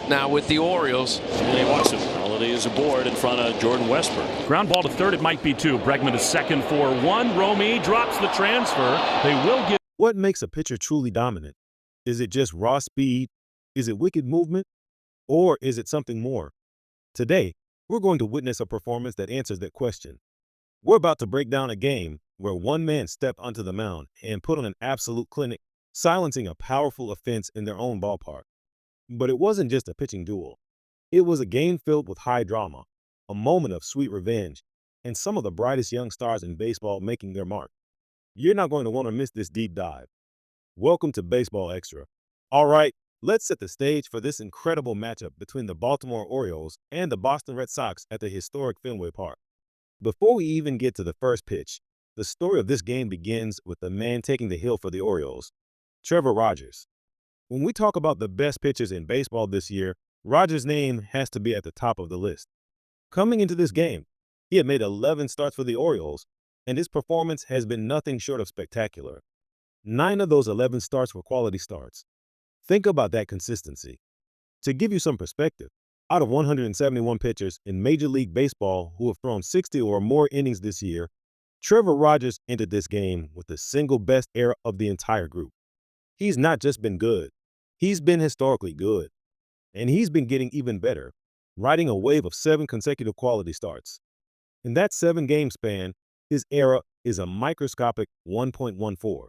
now with the Orioles. They watch him. Holiday is aboard in front of Jordan Westburg. Ground ball to third. It might be two. Bregman is second for one. Romy drops the transfer. They will get. What makes a pitcher truly dominant? Is it just raw speed? Is it wicked movement? Or is it something more? Today, we're going to witness a performance that answers that question. We're about to break down a game where one man stepped onto the mound and put on an absolute clinic, silencing a powerful offense in their own ballpark. But it wasn't just a pitching duel. It was a game filled with high drama, a moment of sweet revenge, and some of the brightest young stars in baseball making their mark. You're not going to want to miss this deep dive. Welcome to Baseball Extra. All right, let's set the stage for this incredible matchup between the Baltimore Orioles and the Boston Red Sox at the historic Fenway Park. Before we even get to the first pitch, the story of this game begins with the man taking the hill for the Orioles, Trevor Rogers. When we talk about the best pitchers in baseball this year, Rogers' name has to be at the top of the list. Coming into this game, he had made 11 starts for the Orioles, and his performance has been nothing short of spectacular. 9 of those 11 starts were quality starts. Think about that consistency. To give you some perspective, out of 171 pitchers in Major League Baseball who have thrown 60 or more innings this year, Trevor Rogers entered this game with the single best ERA of the entire group. He's not just been good, he's been historically good. And he's been getting even better, riding a wave of 7 consecutive quality starts. In that 7-game span, his ERA is a microscopic 1.14.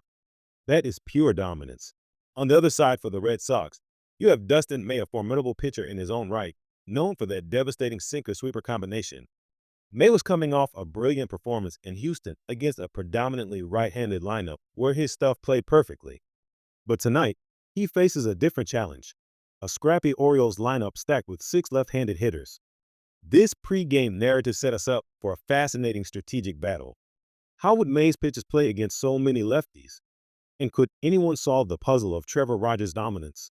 That is pure dominance. On the other side for the Red Sox, you have Dustin May, a formidable pitcher in his own right, known for that devastating sinker-sweeper combination. May was coming off a brilliant performance in Houston against a predominantly right-handed lineup where his stuff played perfectly. But tonight, he faces a different challenge, a scrappy Orioles lineup stacked with 6 left-handed hitters. This pre-game narrative set us up for a fascinating strategic battle. How would May's pitchers play against so many lefties? And could anyone solve the puzzle of Trevor Rogers' dominance?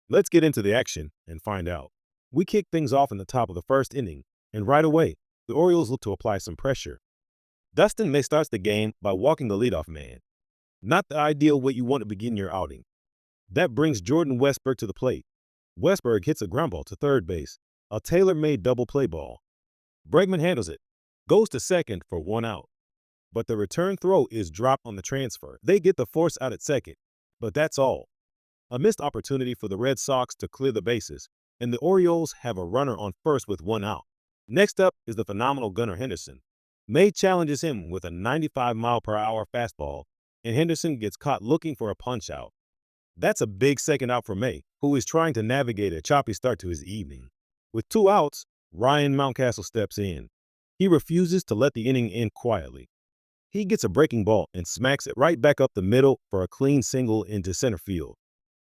Let's get into the action and find out. We kick things off in the top of the first inning, and right away, the Orioles look to apply some pressure. Dustin May starts the game by walking the leadoff man. Not the ideal way you want to begin your outing. That brings Jordan Westburg to the plate. Westburg hits a ground ball to third base, a tailor-made double play ball. Bregman handles it, goes to second for 1 out. But the return throw is dropped on the transfer. They get the force out at second, but that's all. A missed opportunity for the Red Sox to clear the bases, and the Orioles have a runner on first with 1 out. Next up is the phenomenal Gunnar Henderson. May challenges him with a 95-mile-per-hour fastball, and Henderson gets caught looking for a punch-out. That's a big second out for May, who is trying to navigate a choppy start to his evening. With 2 outs, Ryan Mountcastle steps in. He refuses to let the inning end quietly. He gets a breaking ball and smacks it right back up the middle for a clean single into center field.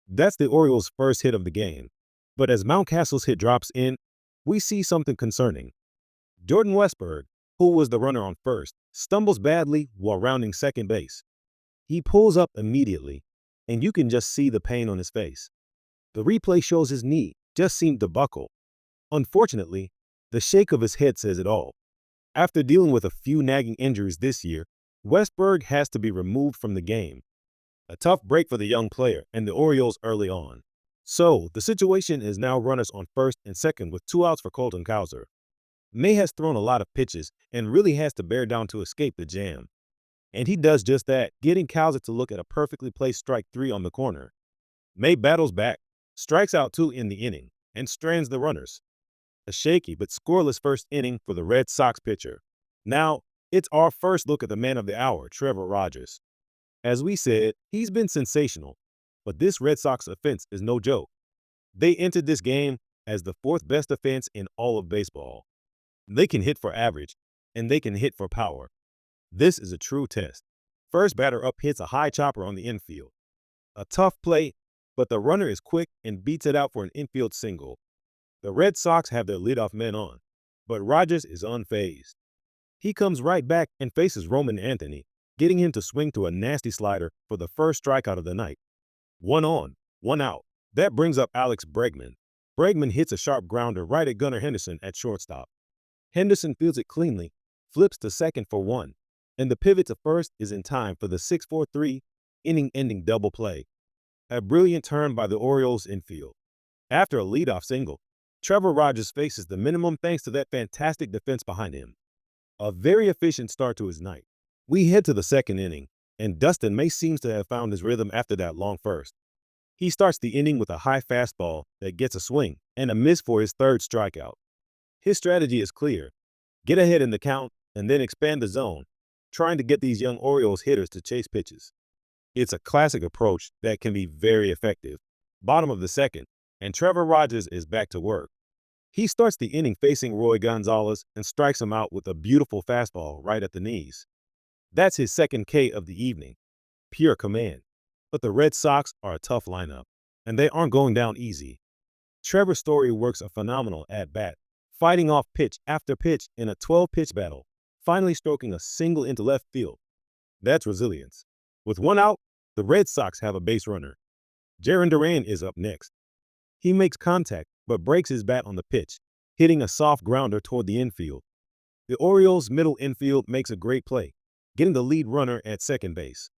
That's the Orioles' first hit of the game. But as Mountcastle's hit drops in, we see something concerning. Jordan Westburg, who was the runner on first, stumbles badly while rounding second base. He pulls up immediately, and you can just see the pain on his face. The replay shows his knee just seemed to buckle. Unfortunately, the shake of his head says it all. After dealing with a few nagging injuries this year, Westburg has to be removed from the game. A tough break for the young player and the Orioles early on. So, the situation is now runners on first and second with 2 outs for Colton Cowser. May has thrown a lot of pitches and really has to bear down to escape the jam. And he does just that, getting Cowser to look at a perfectly placed strike 3 on the corner. May battles back, strikes out 2 in the inning, and strands the runners. A shaky but scoreless first inning for the Red Sox pitcher. Now, it's our first look at the man of the hour, Trevor Rogers. As we said, he's been sensational, but this Red Sox offense is no joke. They entered this game as the 4th best offense in all of baseball. They can hit for average, and they can hit for power. This is a true test. First batter up hits a high chopper on the infield. A tough play, but the runner is quick and beats it out for an infield single. The Red Sox have their leadoff man on, but Rogers is unfazed. He comes right back and faces Roman Anthony, getting him to swing to a nasty slider for the first strikeout of the night. 1 on, 1 out. That brings up Alex Bregman. Bregman hits a sharp grounder right at Gunnar Henderson at shortstop. Henderson fields it cleanly, flips to second for 1, and the pivot to first is in time for the 6-4-3 inning-ending double play. A brilliant turn by the Orioles infield. After a leadoff single, Trevor Rogers faces the minimum thanks to that fantastic defense behind him. A very efficient start to his night. We head to the second inning, and Dustin May seems to have found his rhythm after that long first. He starts the inning with a high fastball that gets a swing and a miss for his third strikeout. His strategy is clear. Get ahead in the count and then expand the zone, trying to get these young Orioles hitters to chase pitches. It's a classic approach that can be very effective. Bottom of the second, and Trevor Rogers is back to work. He starts the inning facing Roy Gonzalez and strikes him out with a beautiful fastball right at the knees. That's his second K of the evening. Pure command. But the Red Sox are a tough lineup, and they aren't going down easy. Trevor Story works a phenomenal at-bat, fighting off pitch after pitch in a 12-pitch battle, finally stroking a single into left field. That's resilience. With one out, the Red Sox have a base runner. Jarren Duran is up next. He makes contact but breaks his bat on the pitch, hitting a soft grounder toward the infield. The Orioles' middle infield makes a great play, getting the lead runner at second base.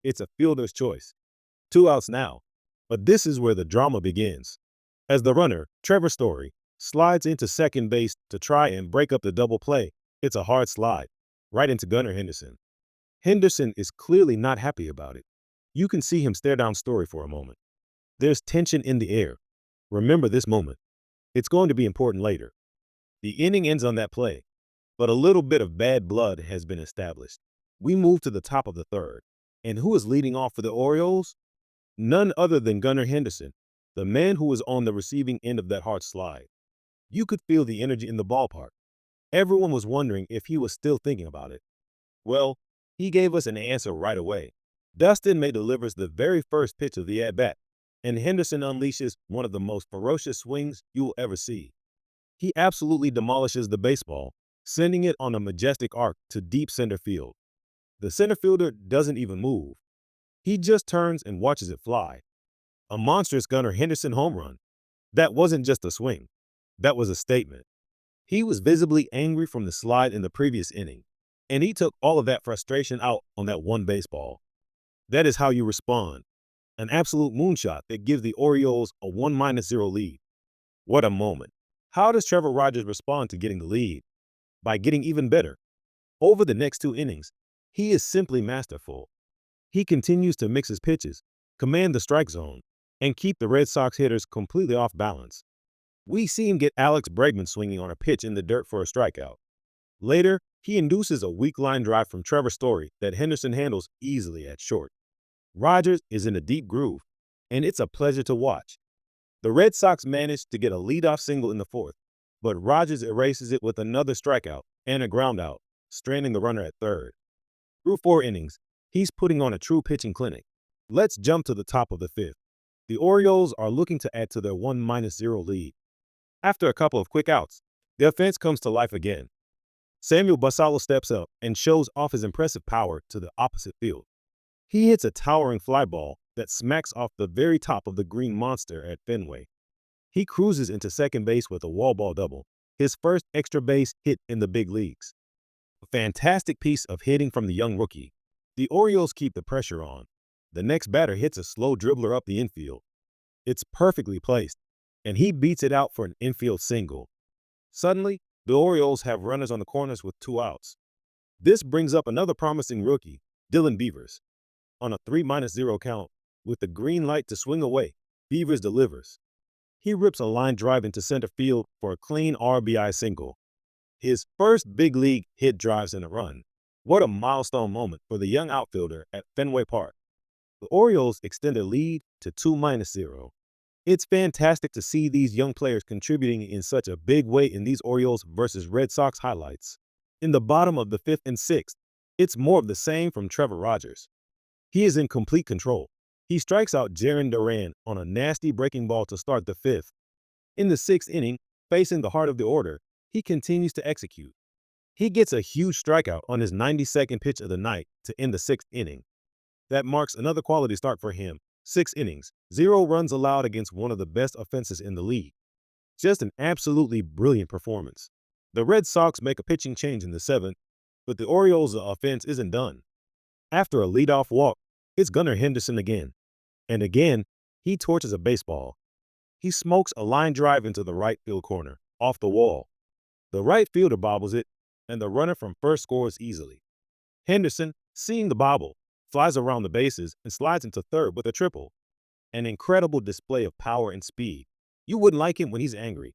It's a fielder's choice. 2 outs now, but this is where the drama begins. As the runner, Trevor Story, slides into second base to try and break up the double play, it's a hard slide, right into Gunnar Henderson. Henderson is clearly not happy about it. You can see him stare down Story for a moment. There's tension in the air. Remember this moment. It's going to be important later. The inning ends on that play, but a little bit of bad blood has been established. We move to the top of the third. And who is leading off for the Orioles? None other than Gunnar Henderson, the man who was on the receiving end of that hard slide. You could feel the energy in the ballpark. Everyone was wondering if he was still thinking about it. Well, he gave us an answer right away. Dustin May delivers the very first pitch of the at-bat, and Henderson unleashes one of the most ferocious swings you will ever see. He absolutely demolishes the baseball, sending it on a majestic arc to deep center field. The center fielder doesn't even move. He just turns and watches it fly. A monstrous Gunnar Henderson home run. That wasn't just a swing. That was a statement. He was visibly angry from the slide in the previous inning, and he took all of that frustration out on that one baseball. That is how you respond. An absolute moonshot that gives the Orioles a 1-0 lead. What a moment. How does Trevor Rogers respond to getting the lead? By getting even better. Over the next 2 innings, he is simply masterful. He continues to mix his pitches, command the strike zone, and keep the Red Sox hitters completely off balance. We see him get Alex Bregman swinging on a pitch in the dirt for a strikeout. Later, he induces a weak line drive from Trevor Story that Henderson handles easily at short. Rogers is in a deep groove, and it's a pleasure to watch. The Red Sox manage to get a leadoff single in the fourth, but Rogers erases it with another strikeout and a groundout, stranding the runner at third. Through 4 innings, he's putting on a true pitching clinic. Let's jump to the top of the fifth. The Orioles are looking to add to their 1-0 lead. After a couple of quick outs, the offense comes to life again. Samuel Basallo steps up and shows off his impressive power to the opposite field. He hits a towering fly ball that smacks off the very top of the green monster at Fenway. He cruises into second base with a wall ball double, his first extra base hit in the big leagues. A fantastic piece of hitting from the young rookie. The Orioles keep the pressure on. The next batter hits a slow dribbler up the infield. It's perfectly placed, and he beats it out for an infield single. Suddenly, the Orioles have runners on the corners with 2 outs. This brings up another promising rookie, Dylan Beavers. On a 3-0 count, with the green light to swing away, Beavers delivers. He rips a line drive into center field for a clean RBI single. His first big league hit drives in a run. What a milestone moment for the young outfielder at Fenway Park. The Orioles extend their lead to 2-0. It's fantastic to see these young players contributing in such a big way in these Orioles versus Red Sox highlights. In the bottom of the 5th and 6th, it's more of the same from Trevor Rogers. He is in complete control. He strikes out Jarren Duran on a nasty breaking ball to start the 5th. In the 6th inning, facing the heart of the order, he continues to execute. He gets a huge strikeout on his 92nd pitch of the night to end the 6th inning. That marks another quality start for him. 6 innings, 0 runs allowed against one of the best offenses in the league. Just an absolutely brilliant performance. The Red Sox make a pitching change in the 7th, but the Orioles' offense isn't done. After a leadoff walk, it's Gunnar Henderson again. And again, he torches a baseball. He smokes a line drive into the right field corner, off the wall. The right fielder bobbles it, and the runner from first scores easily. Henderson, seeing the bobble, flies around the bases and slides into third with a triple. An incredible display of power and speed. You wouldn't like him when he's angry.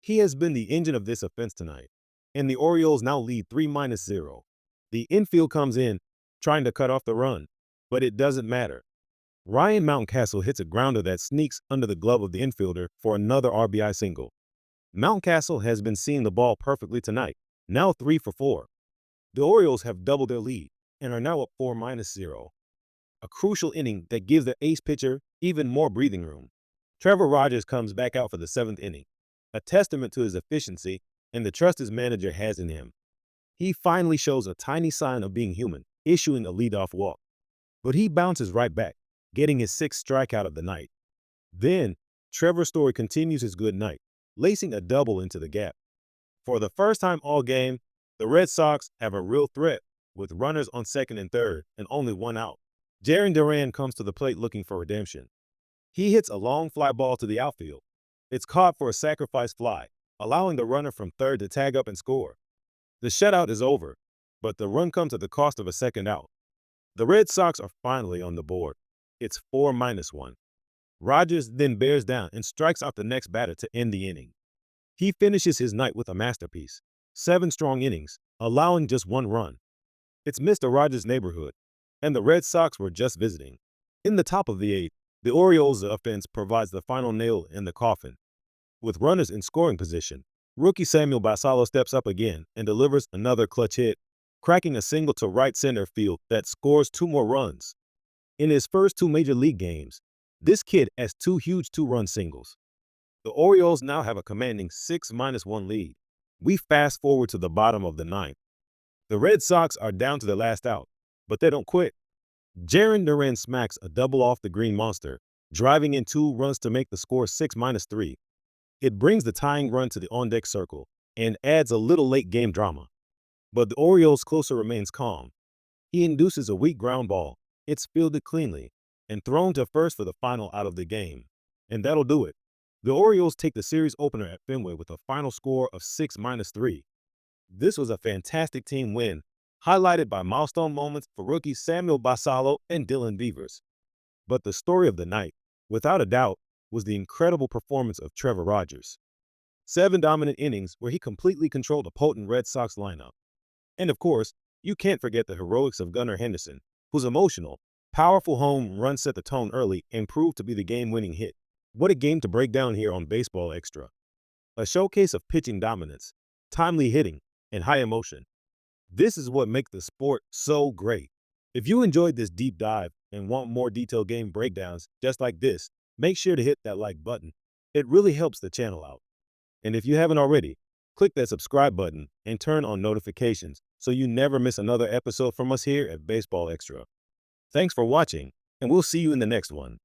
He has been the engine of this offense tonight, and the Orioles now lead 3-0. The infield comes in, trying to cut off the run, but it doesn't matter. Ryan Mountcastle hits a grounder that sneaks under the glove of the infielder for another RBI single. Mountcastle has been seeing the ball perfectly tonight, now 3 for 4. The Orioles have doubled their lead and are now up 4-0. A crucial inning that gives the ace pitcher even more breathing room. Trevor Rogers comes back out for the 7th inning, a testament to his efficiency and the trust his manager has in him. He finally shows a tiny sign of being human, issuing a leadoff walk. But he bounces right back, getting his 6th strikeout of the night. Then, Trevor Story continues his good night, lacing a double into the gap. For the first time all game, the Red Sox have a real threat, with runners on second and third and only one out. Jarren Duran comes to the plate looking for redemption. He hits a long fly ball to the outfield. It's caught for a sacrifice fly, allowing the runner from third to tag up and score. The shutout is over, but the run comes at the cost of a second out. The Red Sox are finally on the board. It's 4-1. Rogers then bears down and strikes out the next batter to end the inning. He finishes his night with a masterpiece, 7 strong innings, allowing just 1 run. It's Mr. Rogers' neighborhood, and the Red Sox were just visiting. In the top of the 8th, the Orioles' offense provides the final nail in the coffin. With runners in scoring position, rookie Samuel Basallo steps up again and delivers another clutch hit, cracking a single to right center field that scores 2 more runs. In his first 2 major league games, this kid has 2 huge 2-run singles. The Orioles now have a commanding 6-1 lead. We fast forward to the bottom of the 9th. The Red Sox are down to the last out, but they don't quit. Jarren Duran smacks a double off the Green Monster, driving in 2 runs to make the score 6-3. It brings the tying run to the on-deck circle and adds a little late-game drama. But the Orioles' closer remains calm. He induces a weak ground ball. It's fielded cleanly and thrown to first for the final out of the game. And that'll do it. The Orioles take the series opener at Fenway with a final score of 6-3. This was a fantastic team win, highlighted by milestone moments for rookies Samuel Basallo and Dylan Beavers. But the story of the night, without a doubt, was the incredible performance of Trevor Rogers. 7 dominant innings where he completely controlled a potent Red Sox lineup. And of course, you can't forget the heroics of Gunnar Henderson, whose emotional, powerful home run set the tone early and proved to be the game-winning hit. What a game to break down here on Baseball Extra. A showcase of pitching dominance, timely hitting, and high emotion. This is what makes the sport so great. If you enjoyed this deep dive and want more detailed game breakdowns just like this, make sure to hit that like button. It really helps the channel out. And if you haven't already, click that subscribe button and turn on notifications so you never miss another episode from us here at Baseball Extra. Thanks for watching, and we'll see you in the next one.